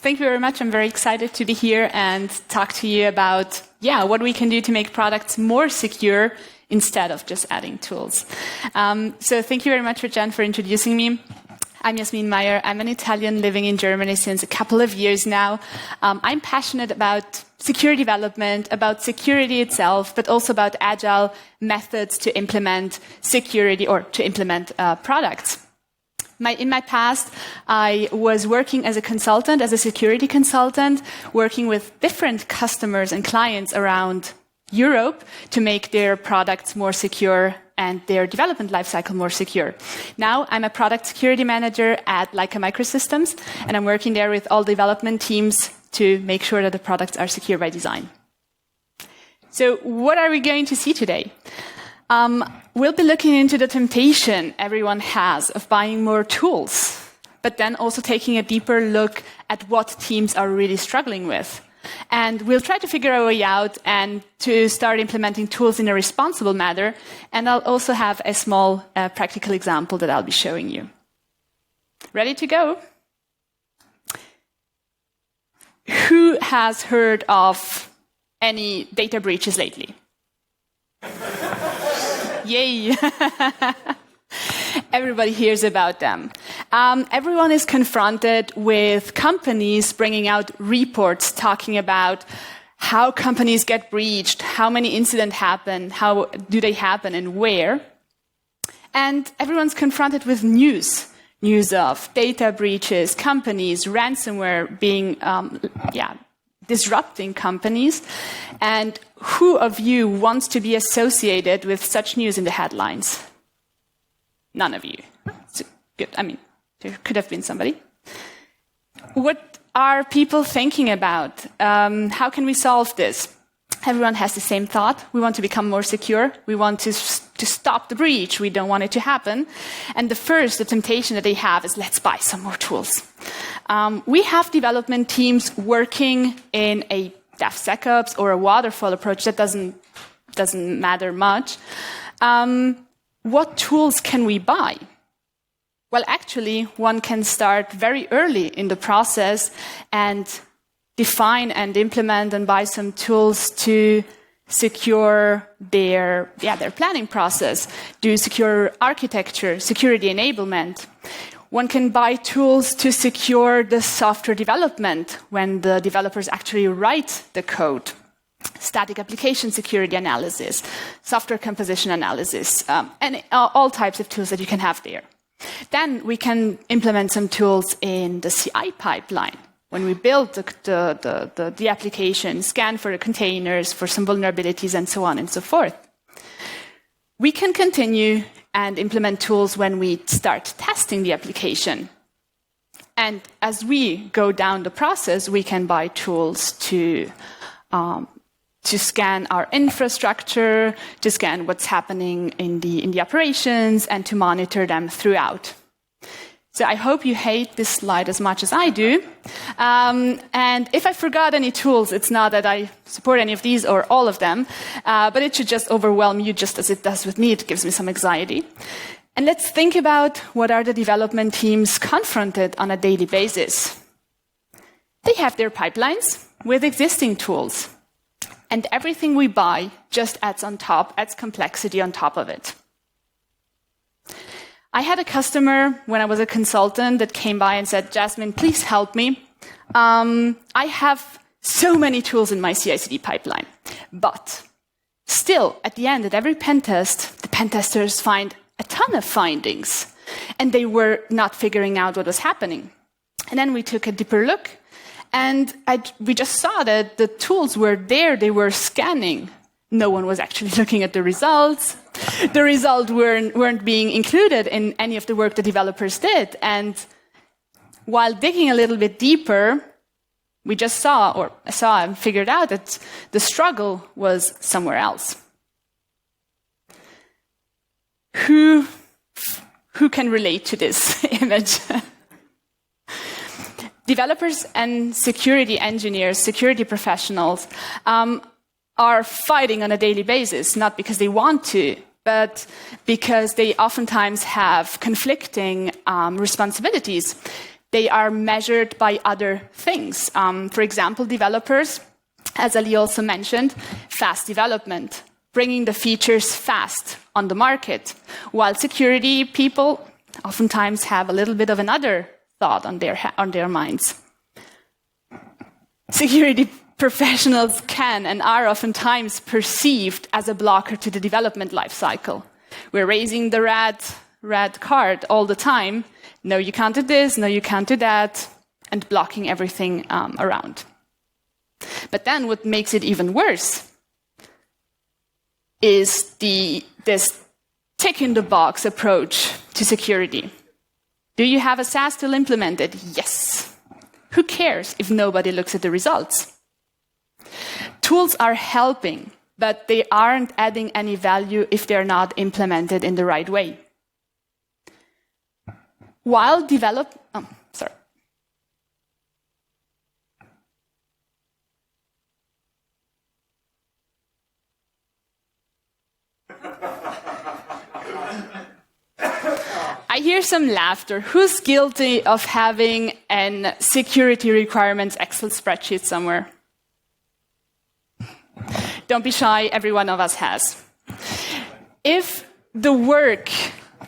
Thank you very much. I'm very excited to be here and talk to you about, what we can do to make products more secure instead of just adding tools. So thank you very much, Jen, for introducing me. I'm Jasmin Mair. I'm an Italian living in Germany since a couple of years now. I'm passionate about secure development, about security itself, but also about agile methods to implement security or to implement products. In my past, I was working as a consultant, as a security consultant, working with different customers and clients around Europe to make their products more secure and their development lifecycle more secure. Now I'm a product security manager at Leica Microsystems, and I'm working there with all development teams to make sure that the products are secure by design. So what are we going to see today? We'll be looking into the temptation everyone has of buying more tools, but then also taking a deeper look at what teams are really struggling with. And we'll try to figure our way out and to start implementing tools in a responsible manner. And I'll also have a small practical example that I'll be showing you. Ready to go? Who has heard of any data breaches lately? Yay! Everybody hears about them. Everyone is confronted with companies bringing out reports talking about how companies get breached, how many incidents happen, how do they happen, and where. And everyone's confronted with news of data breaches, companies, ransomware being, disrupting companies. And who of you wants to be associated with such news in the headlines? None of you. So, good. I mean, there could have been somebody. What are people thinking about? How can we solve this? Everyone has the same thought. We want to become more secure. We want to stop the breach. We don't want it to happen. And the temptation that they have is, let's buy some more tools. We have development teams working in a DevSecOps or a waterfall approach. That doesn't matter much. What tools can we buy? Well, actually, one can start very early in the process and define and implement and buy some tools to secure their planning process, do secure architecture, security enablement. One can buy tools to secure the software development when the developers actually write the code. Static application security analysis, software composition analysis, and all types of tools that you can have there. Then we can implement some tools in the CI pipeline. When we build the application, scan for the containers, for some vulnerabilities, and so on and so forth. We can continue and implement tools when we start testing the application. And as we go down the process, we can buy tools to scan our infrastructure, to scan what's happening in the operations, and to monitor them throughout. So I hope you hate this slide as much as I do. And if I forgot any tools, it's not that I support any of these or all of them, but it should just overwhelm you just as it does with me. It gives me some anxiety. And let's think about what are the development teams confronted on a daily basis. They have their pipelines with existing tools. And everything we buy just adds complexity on top of it. I had a customer when I was a consultant that came by and said, Jasmin, please help me. I have so many tools in my CI/CD pipeline. But still, at the end, at every pen test, the pen testers find a ton of findings. And they were not figuring out what was happening. And then we took a deeper look. And we just saw that the tools were there, they were scanning. No one was actually looking at the results. The results weren't being included in any of the work the developers did. And while digging a little bit deeper, we just saw and figured out that the struggle was somewhere else. Who can relate to this image? Developers and security engineers, security professionals, are fighting on a daily basis, not because they want to, but because they oftentimes have conflicting responsibilities. they are measured by other things. For example, developers, as Ali also mentioned, fast development, bringing the features fast on the market, while security people oftentimes have a little bit of another thought on their minds. Security professionals can and are oftentimes perceived as a blocker to the development lifecycle. We're raising the red card all the time. No, you can't do this, no, you can't do that, and blocking everything around. But then what makes it even worse is this tick-in-the-box approach to security. Do you have a SaaS tool implemented? Yes. Who cares if nobody looks at the results? Tools are helping, but they aren't adding any value if they're not implemented in the right way. I hear some laughter. Who's guilty of having a security requirements Excel spreadsheet somewhere? Don't be shy, every one of us has. If the work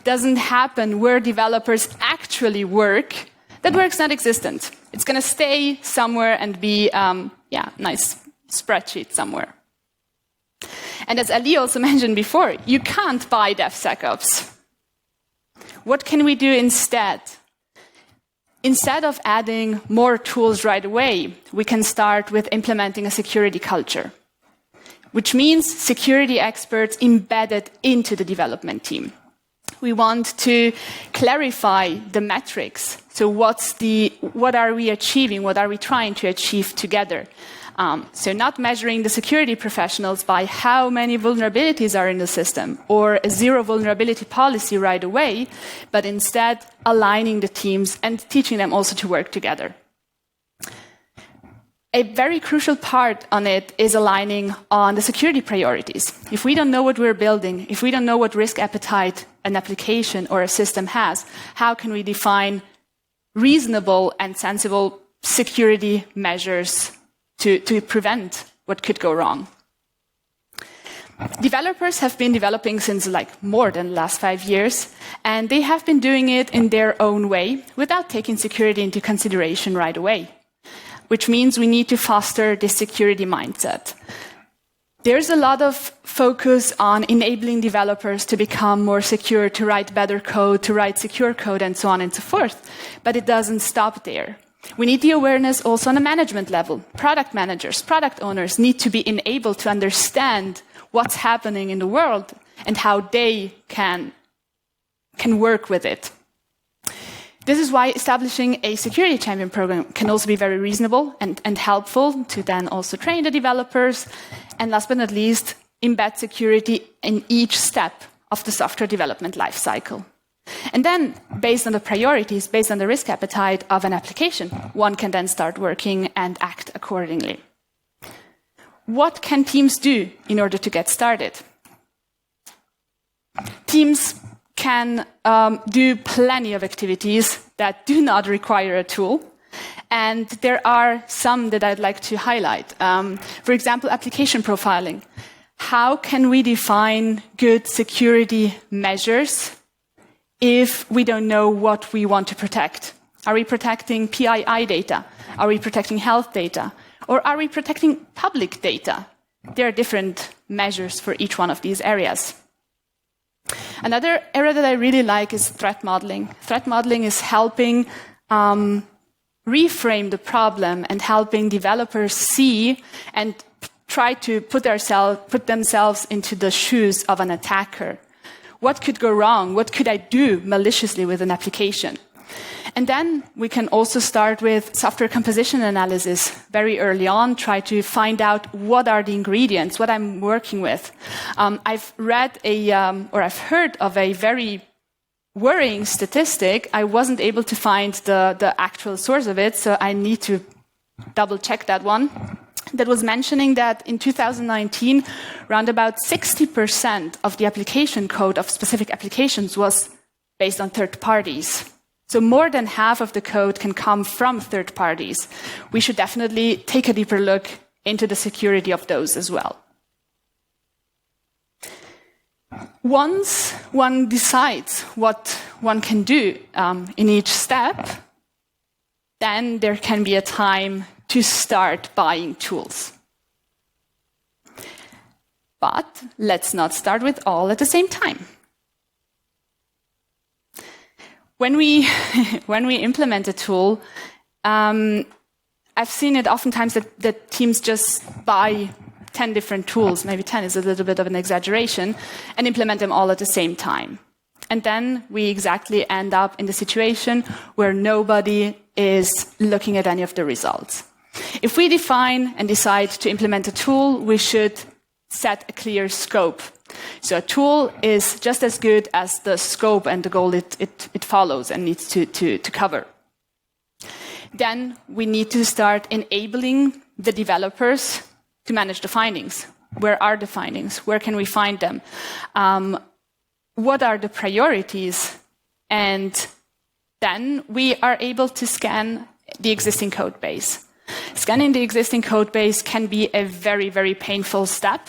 doesn't happen where developers actually work, that work's not existent. It's going to stay somewhere and be, nice spreadsheet somewhere. And as Ali also mentioned before, you can't buy DevSecOps. What can we do instead? Instead of adding more tools right away, we can start with implementing a security culture, which means security experts embedded into the development team. We want to clarify the metrics. So what are we achieving? What are we trying to achieve together? So not measuring the security professionals by how many vulnerabilities are in the system or a zero vulnerability policy right away, but instead aligning the teams and teaching them also to work together. A very crucial part on it is aligning on the security priorities. If we don't know what we're building, if we don't know what risk appetite an application or a system has, how can we define reasonable and sensible security measures to prevent what could go wrong? Developers have been developing since more than the last 5 years, and they have been doing it in their own way without taking security into consideration right away, which means we need to foster this security mindset. There's a lot of focus on enabling developers to become more secure, to write better code, to write secure code, and so on and so forth, but it doesn't stop there. We need the awareness also on a management level. Product managers, product owners need to be enabled to understand what's happening in the world and how they can work with it. This is why establishing a security champion program can also be very reasonable and helpful to then also train the developers. And last but not least, embed security in each step of the software development lifecycle. And then, based on the priorities, based on the risk appetite of an application, one can then start working and act accordingly. What can teams do in order to get started? Teams can do plenty of activities that do not require a tool. And there are some that I'd like to highlight. For example, application profiling. How can we define good security measures if we don't know what we want to protect? Are we protecting PII data? Are we protecting health data? Or are we protecting public data? There are different measures for each one of these areas. Another area that I really like is threat modeling. Threat modeling is helping reframe the problem and helping developers see and try to put themselves into the shoes of an attacker. What could go wrong? What could I do maliciously with an application? And then we can also start with software composition analysis very early on, try to find out what are the ingredients, what I'm working with. I've read I've heard of a very worrying statistic. I wasn't able to find the actual source of it, so I need to double check that one. That was mentioning that in 2019, around about 60% of the application code of specific applications was based on third parties. So more than half of the code can come from third parties. We should definitely take a deeper look into the security of those as well. Once one decides what one can do in each step, then there can be a time to start buying tools. But let's not start with all at the same time. When we implement a tool, I've seen it oftentimes that teams just buy 10 different tools, maybe 10 is a little bit of an exaggeration, and implement them all at the same time. And then we exactly end up in the situation where nobody is looking at any of the results. If we define and decide to implement a tool, we should set a clear scope. So a tool is just as good as the scope and the goal it follows and needs to cover. Then we need to start enabling the developers to manage the findings. Where are the findings? Where can we find them? What are the priorities? And then we are able to scan the existing code base. Scanning the existing code base can be a very, very painful step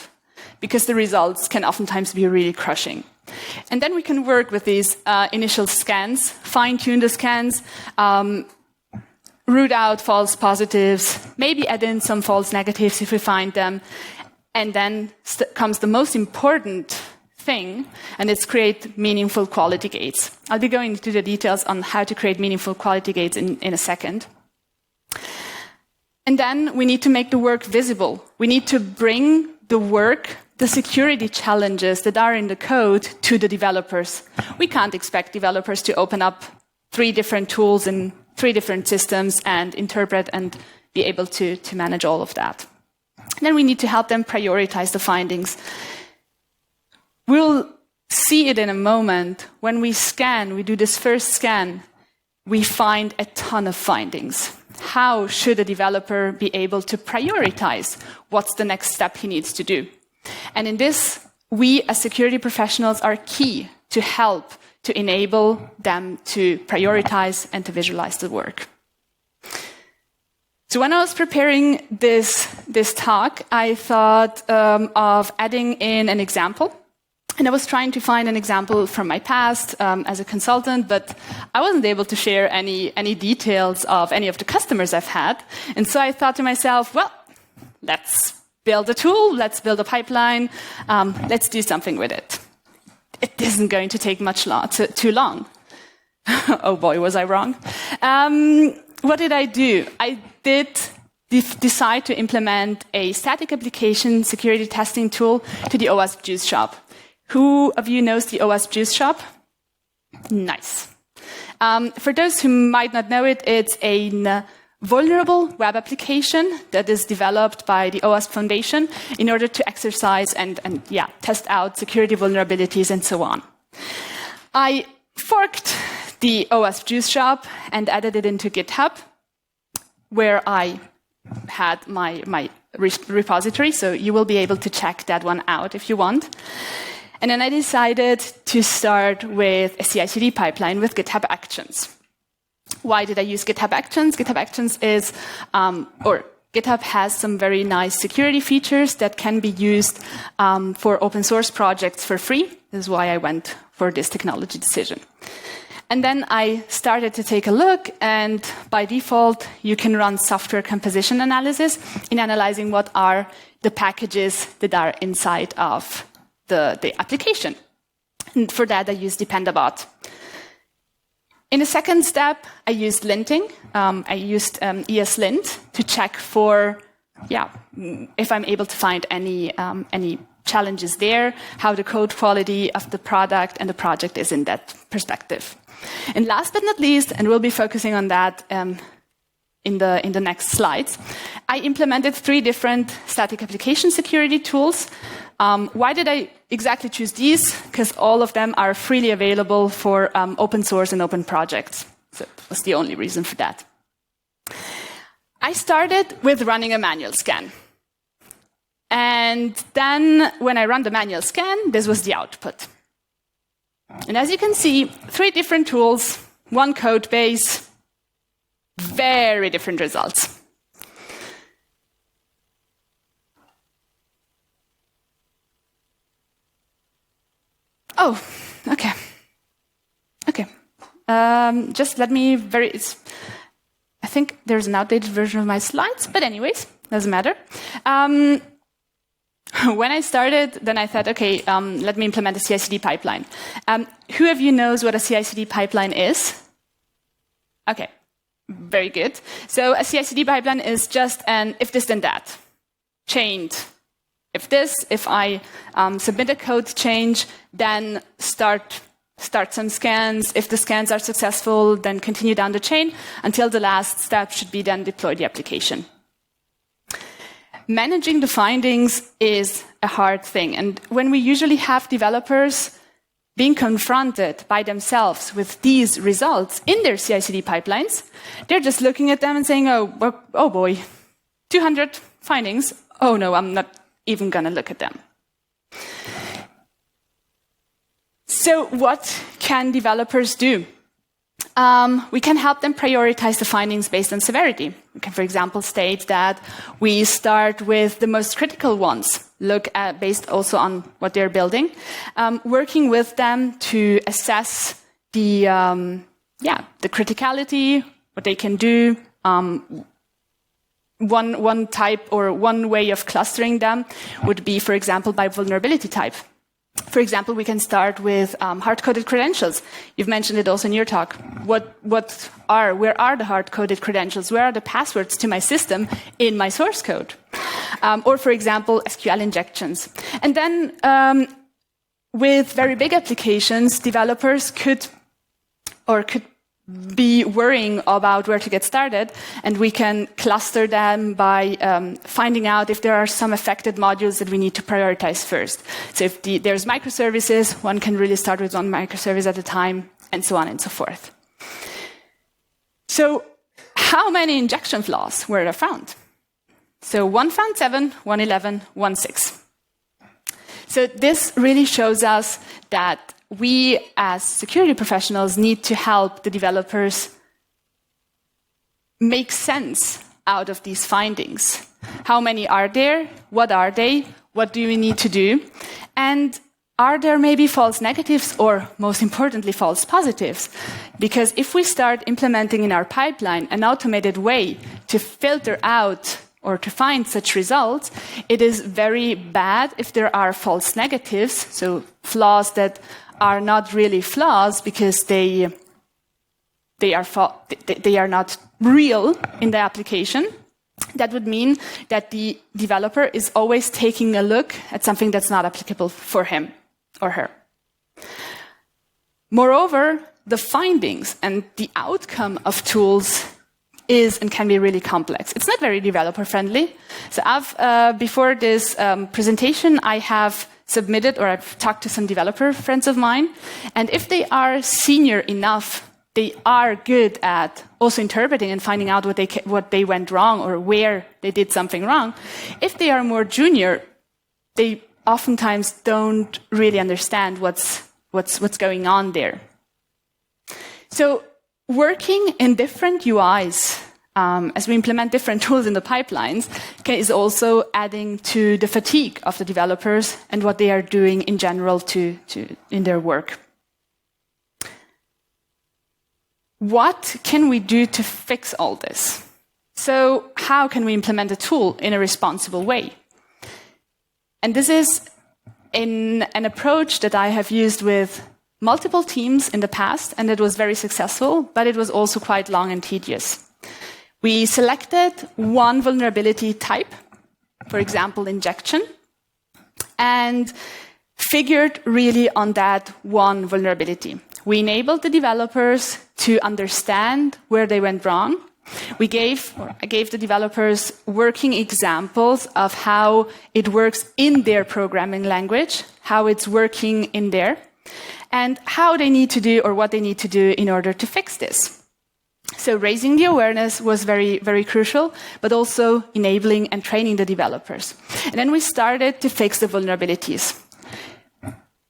because the results can oftentimes be really crushing. And then we can work with these initial scans, fine-tune the scans, root out false positives, maybe add in some false negatives if we find them. And then comes the most important thing, and it's create meaningful quality gates. I'll be going into the details on how to create meaningful quality gates in a second. And then we need to make the work visible. We need to bring the work, the security challenges that are in the code to the developers. We can't expect developers to open up 3 different tools in 3 different systems and interpret and be able to manage all of that. And then we need to help them prioritize the findings. We'll see it in a moment. When we scan, we do this first scan, we find a ton of findings. How should a developer be able to prioritize what's the next step he needs to do? And in this, we as security professionals are key to help to enable them to prioritize and to visualize the work. So when I was preparing this talk, I thought of adding in an example. And I was trying to find an example from my past as a consultant, but I wasn't able to share any details of any of the customers I've had. And so I thought to myself, well, let's build a tool, let's build a pipeline, let's do something with it. It isn't going to take too long. Oh boy, was I wrong. What did I do? I did decide to implement a static application security testing tool to the OWASP Juice Shop. Who of you knows the OWASP Juice Shop? Nice. For those who might not know it, it's a vulnerable web application that is developed by the OWASP Foundation in order to exercise and test out security vulnerabilities and so on. I forked the OWASP Juice Shop and added it into GitHub, where I had my repository, so you will be able to check that one out if you want. And then I decided to start with a CI/CD pipeline with GitHub Actions. Why did I use GitHub Actions? GitHub Actions is, GitHub has some very nice security features that can be used for open source projects for free. This is why I went for this technology decision. And then I started to take a look, and by default, you can run software composition analysis in analyzing what are the packages that are inside of the application. And for that, I used Dependabot. In the second step, I used linting. I used ESLint to check for, if I'm able to find any challenges there, how the code quality of the product and the project is in that perspective. And last but not least, and we'll be focusing on that in the next slides, I implemented 3 different static application security tools. Why did I exactly choose these? Because all of them are freely available for open source and open projects. So that was the only reason for that. I started with running a manual scan. And then when I run the manual scan, this was the output. And as you can see, 3 different tools, one code base, very different results. Oh, okay. Okay. Just let me I think there's an outdated version of my slides, but anyways, doesn't matter. When I started, then I thought, okay, let me implement a CI/CD pipeline. Who of you knows what a CI/CD pipeline is? Okay, very good. So a CI/CD pipeline is just an if this then that, chained. If I submit a code change, then start some scans. If the scans are successful, then continue down the chain until the last step should be then deploy the application. Managing the findings is a hard thing. And when we usually have developers being confronted by themselves with these results in their CI/CD pipelines, they're just looking at them and saying, oh boy, 200 findings. Oh no, I'm not even going to look at them. So what can developers do? We can help them prioritize the findings based on severity. We can, for example, state that we start with the most critical ones, look at based also on what they're building, working with them to assess the criticality, what they can do. One type or one way of clustering them would be, for example, by vulnerability type. For example, we can start with hard-coded credentials. You've mentioned it also in your talk. Where are the hard-coded credentials? Where are the passwords to my system in my source code? Or, for example, SQL injections. And then with very big applications, developers could be worrying about where to get started, and we can cluster them by finding out if there are some affected modules that we need to prioritize first. So if there's microservices, one can really start with one microservice at a time, and so on and so forth. So how many injection flaws were there found? So one found 7, 1 11, 1 6. So this really shows us that we, as security professionals, need to help the developers make sense out of these findings. How many are there? What are they? What do we need to do? And are there maybe false negatives or, most importantly, false positives? Because if we start implementing in our pipeline an automated way to filter out or to find such results, it is very bad if there are false negatives, so flaws that are not really flaws because they are not real in the application. That would mean that the developer is always taking a look at something that's not applicable for him or her. Moreover, the findings and the outcome of tools is and can be really complex. It's not very developer friendly. So before this presentation, I have submitted, or I've talked to some developer friends of mine, and if they are senior enough, they are good at also interpreting and finding out what they went wrong or where they did something wrong. If they are more junior, they oftentimes don't really understand what's going on there. So working in different UIs, as we implement different tools in the pipelines, is also adding to the fatigue of the developers and what they are doing in general in their work. What can we do to fix all this? So how can we implement a tool in a responsible way? And this is an approach that I have used with multiple teams in the past, and it was very successful, but it was also quite long and tedious. We selected one vulnerability type, for example, injection, and figured really on that one vulnerability. We enabled the developers to understand where they went wrong. I gave the developers working examples of how it works in their programming language, how it's working in there, and how they need to do or what they need to do in order to fix this. So raising the awareness was very, very crucial, but also enabling and training the developers. And then we started to fix the vulnerabilities.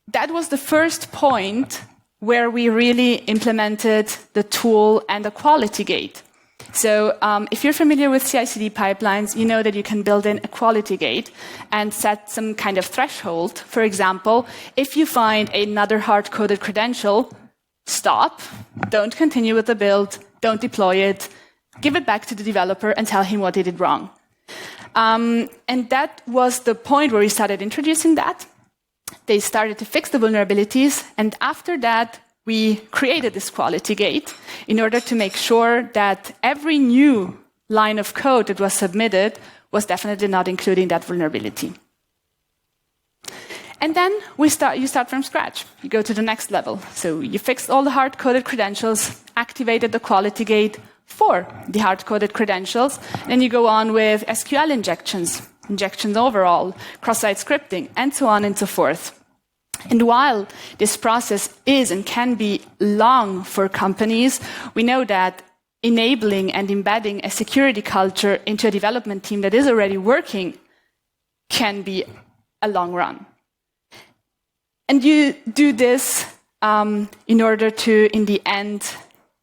That was the first point where we really implemented the tool and the quality gate. So if you're familiar with CI/CD pipelines, you know that you can build in a quality gate and set some kind of threshold. For example, if you find another hard-coded credential, stop, don't continue with the build, don't deploy it, give it back to the developer and tell him what he did wrong. And that was the point where we started introducing that. They started to fix the vulnerabilities, and after that, we created this quality gate in order to make sure that every new line of code that was submitted was definitely not including that vulnerability. And then you start from scratch. You go to the next level. So you fixed all the hard-coded credentials, activated the quality gate for the hard-coded credentials, then you go on with SQL injections overall, cross-site scripting, and so on and so forth. And while this process is and can be long for companies, we know that enabling and embedding a security culture into a development team that is already working can be a long run. And you do this in order to, in the end,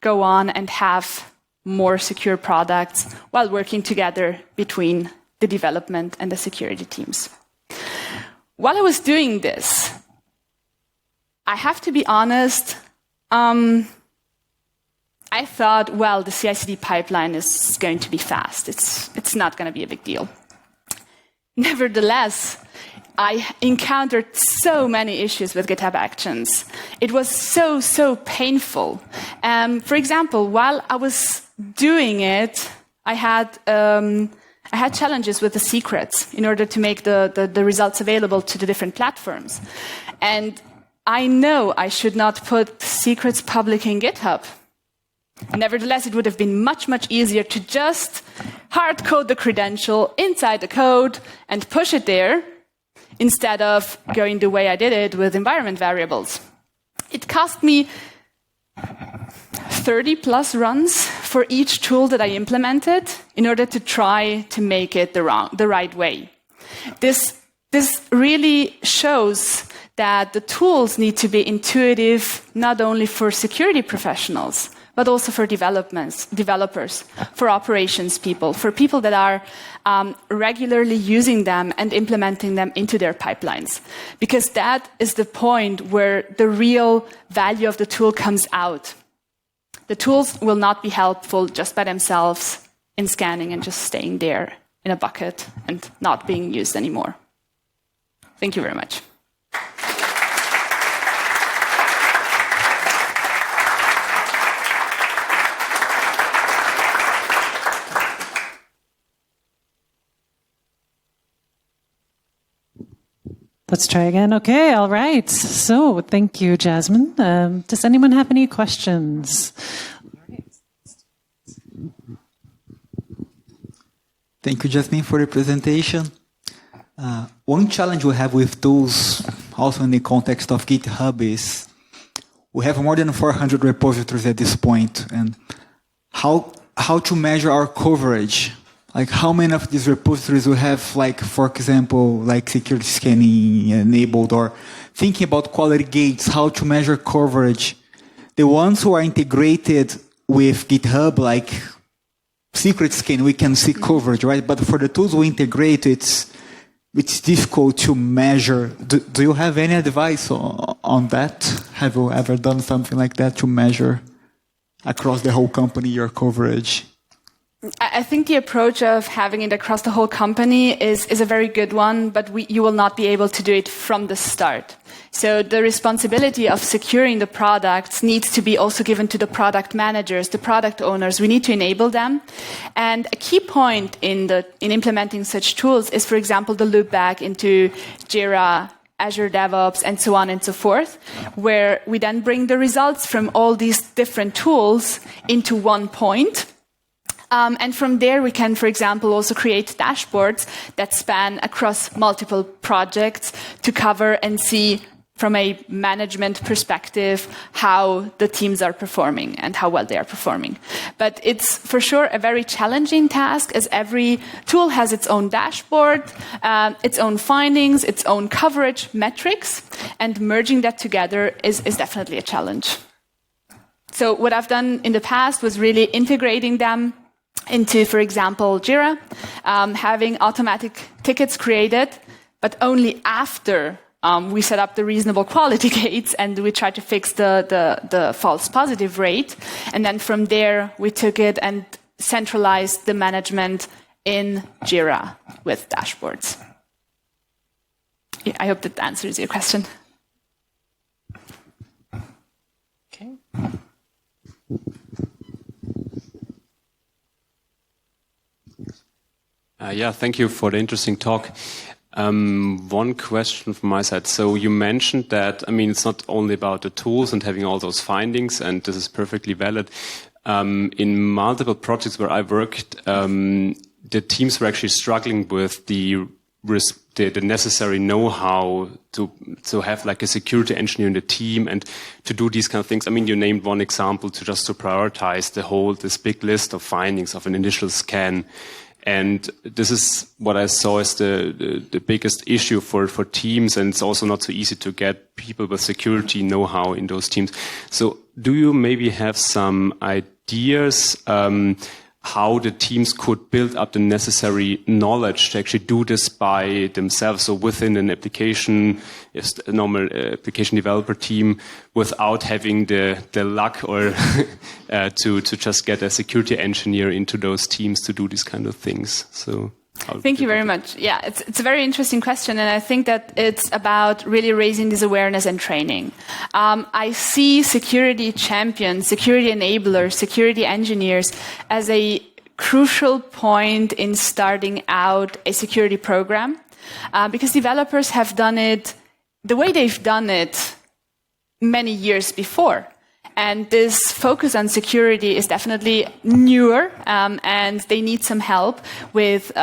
go on and have more secure products while working together between the development and the security teams. While I was doing this, I have to be honest, I thought, well, the CI/CD pipeline is going to be fast. It's not going to be a big deal. Nevertheless, I encountered so many issues with GitHub Actions. It was so painful. For example, while I was doing it, I had challenges with the secrets in order to make the results available to the different platforms. And I know I should not put secrets public in GitHub. Nevertheless, it would have been much easier to just hard code the credential inside the code and push it there, instead of going the way I did it with environment variables. It cost me 30+ runs for each tool that I implemented in order to try to make it the right way. This really shows that the tools need to be intuitive not only for security professionals, but also for developers, for operations people, for people that are regularly using them and implementing them into their pipelines. Because that is the point where the real value of the tool comes out. The tools will not be helpful just by themselves in scanning and just staying there in a bucket and not being used anymore. Thank you very much. Let's try again. Okay, all right. So, thank you, Jasmin. Does anyone have any questions? Thank you, Jasmin, for the presentation. One challenge we have with tools, also in the context of GitHub, is we have more than 400 repositories at this point, and how to measure our coverage. Like how many of these repositories we have, like, for example, like security scanning enabled, or thinking about quality gates, how to measure coverage. The ones who are integrated with GitHub, like secret scan, we can see coverage, right? But for the tools we integrate, it's difficult to measure. Do you have any advice on that? Have you ever done something like that to measure across the whole company your coverage? I think the approach of having it across the whole company is a very good one, but you will not be able to do it from the start. So the responsibility of securing the products needs to be also given to the product managers, the product owners. We need to enable them. And a key point in implementing such tools is, for example, the loop back into Jira, Azure DevOps, and so on and so forth, where we then bring the results from all these different tools into one point. And from there, we can, for example, also create dashboards that span across multiple projects to cover and see from a management perspective, how the teams are performing and how well they are performing. But it's for sure a very challenging task, as every tool has its own dashboard, its own findings, its own coverage metrics, and merging that together is definitely a challenge. So what I've done in the past was really integrating them into, for example, Jira, having automatic tickets created, but only after we set up the reasonable quality gates and we tried to fix the false positive rate. And then from there, we took it and centralized the management in Jira with dashboards. Yeah, I hope that answers your question. Okay. Yeah, thank you for the interesting talk. One question from my side. So you mentioned that, I mean, it's not only about the tools and having all those findings, and this is perfectly valid. In multiple projects where I worked, the teams were actually struggling with the necessary know-how to have like a security engineer in the team and to do these kind of things. I mean, you named one example to prioritize this big list of findings of an initial scan. And this is what I saw as the biggest issue for teams, and it's also not so easy to get people with security know-how in those teams. So do you maybe have some ideas how the teams could build up the necessary knowledge to actually do this by themselves, so within an application, a normal application developer team, without having the luck or to just get a security engineer into those teams to do these kind of things? So thank you very much. Yeah, it's a very interesting question, and I think that it's about really raising this awareness and training. I see security champions, security enablers, security engineers as a crucial point in starting out a security program, because developers have done it the way they've done it many years before. And this focus on security is definitely newer, and they need some help with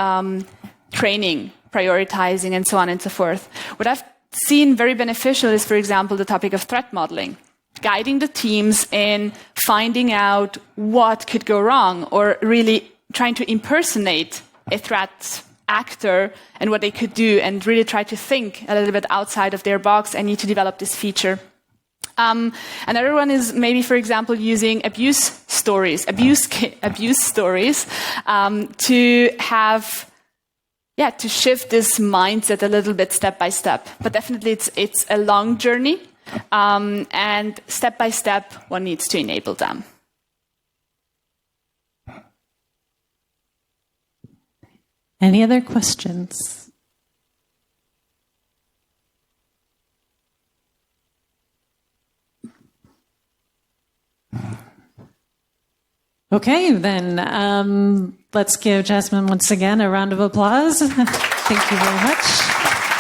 training, prioritizing, and so on and so forth. What I've seen very beneficial is, for example, the topic of threat modeling, guiding the teams in finding out what could go wrong, or really trying to impersonate a threat actor and what they could do, and really try to think a little bit outside of their box and need to develop this feature. Another one is maybe, for example, using abuse stories to shift this mindset a little bit step by step. But definitely it's a long journey, and step by step one needs to enable them. Any other questions? Okay, then let's give Jasmin once again a round of applause. Thank you very much.